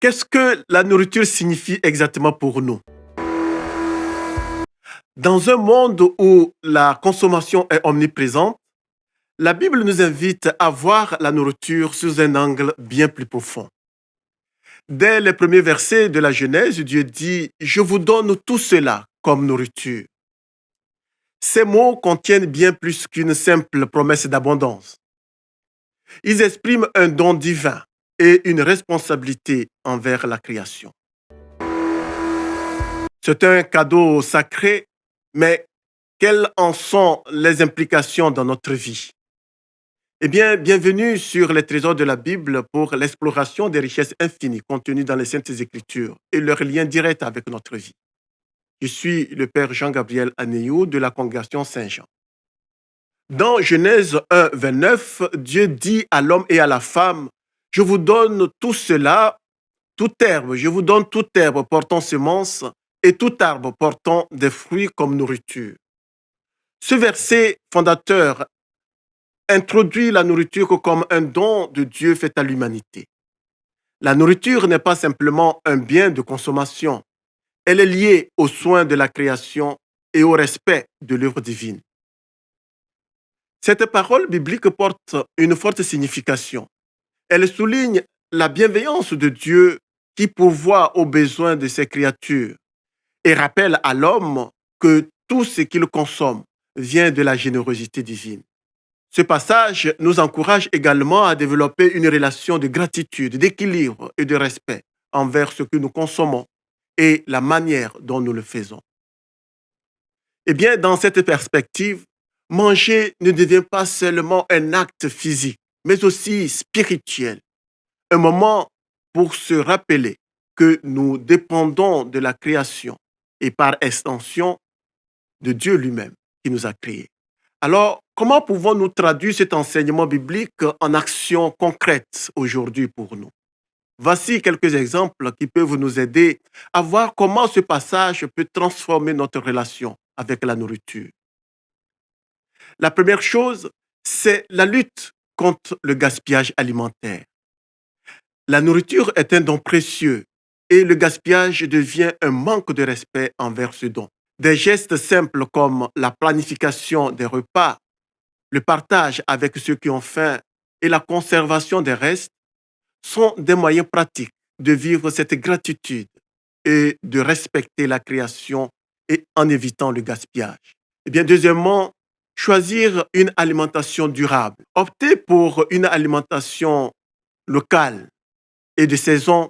Qu'est-ce que la nourriture signifie exactement pour nous? Dans un monde où la consommation est omniprésente, la Bible nous invite à voir la nourriture sous un angle bien plus profond. Dès les premiers versets de la Genèse, Dieu dit: Je vous donne tout cela comme nourriture. Ces mots contiennent bien plus qu'une simple promesse d'abondance. Ils expriment un don divin et une responsabilité envers la création. C'est un cadeau sacré, mais quelles en sont les implications dans notre vie? Eh bien, bienvenue sur les trésors de la Bible pour l'exploration des richesses infinies contenues dans les Saintes Écritures et leur lien direct avec notre vie. Je suis le Père Jean-Gabriel Aneyou de la congrégation Saint-Jean. Dans Genèse 1, 29, Dieu dit à l'homme et à la femme: Je vous donne tout cela, toute herbe, je vous donne toute herbe portant semence et tout arbre portant des fruits comme nourriture. Ce verset fondateur introduit la nourriture comme un don de Dieu fait à l'humanité. La nourriture n'est pas simplement un bien de consommation, elle est liée aux soins de la création et au respect de l'œuvre divine. Cette parole biblique porte une forte signification. Elle souligne la bienveillance de Dieu qui pourvoit aux besoins de ses créatures et rappelle à l'homme que tout ce qu'il consomme vient de la générosité divine. Ce passage nous encourage également à développer une relation de gratitude, d'équilibre et de respect envers ce que nous consommons et la manière dont nous le faisons. Eh bien, dans cette perspective, manger ne devient pas seulement un acte physique, mais aussi spirituel, un moment pour se rappeler que nous dépendons de la création et par extension de Dieu lui-même qui nous a créés. Alors, comment pouvons-nous traduire cet enseignement biblique en actions concrètes aujourd'hui pour nous? Voici quelques exemples qui peuvent nous aider à voir comment ce passage peut transformer notre relation avec la nourriture. La première chose, c'est la lutte contre le gaspillage alimentaire. La nourriture est un don précieux et le gaspillage devient un manque de respect envers ce don. Des gestes simples comme la planification des repas, le partage avec ceux qui ont faim et la conservation des restes sont des moyens pratiques de vivre cette gratitude et de respecter la création et en évitant le gaspillage. Eh bien, deuxièmement, choisir une alimentation durable. Opter pour une alimentation locale et de saison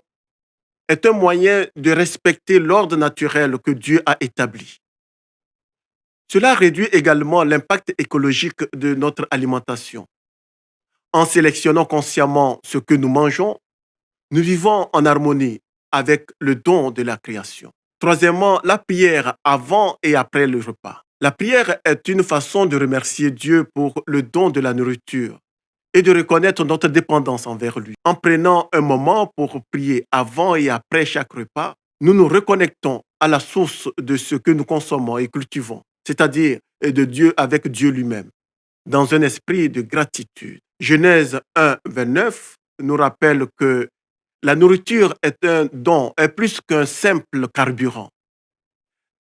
est un moyen de respecter l'ordre naturel que Dieu a établi. Cela réduit également l'impact écologique de notre alimentation. En sélectionnant consciemment ce que nous mangeons, nous vivons en harmonie avec le don de la création. Troisièmement, la prière avant et après le repas. La prière est une façon de remercier Dieu pour le don de la nourriture et de reconnaître notre dépendance envers lui. En prenant un moment pour prier avant et après chaque repas, nous nous reconnectons à la source de ce que nous consommons et cultivons, c'est-à-dire de Dieu avec Dieu lui-même, dans un esprit de gratitude. Genèse 1, 29 nous rappelle que la nourriture est un don, est plus qu'un simple carburant.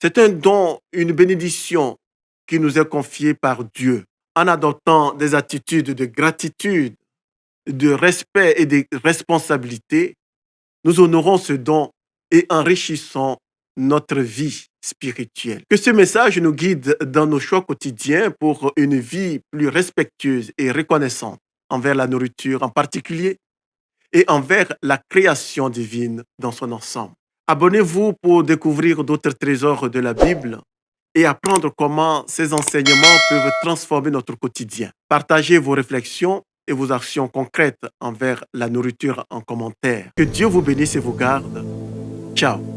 C'est un don, une bénédiction qui nous est confiée par Dieu. En adoptant des attitudes de gratitude, de respect et de responsabilité, nous honorons ce don et enrichissons notre vie spirituelle. Que ce message nous guide dans nos choix quotidiens pour une vie plus respectueuse et reconnaissante envers la nourriture en particulier et envers la création divine dans son ensemble. Abonnez-vous pour découvrir d'autres trésors de la Bible et apprendre comment ces enseignements peuvent transformer notre quotidien. Partagez vos réflexions et vos actions concrètes envers la nourriture en commentaire. Que Dieu vous bénisse et vous garde. Ciao.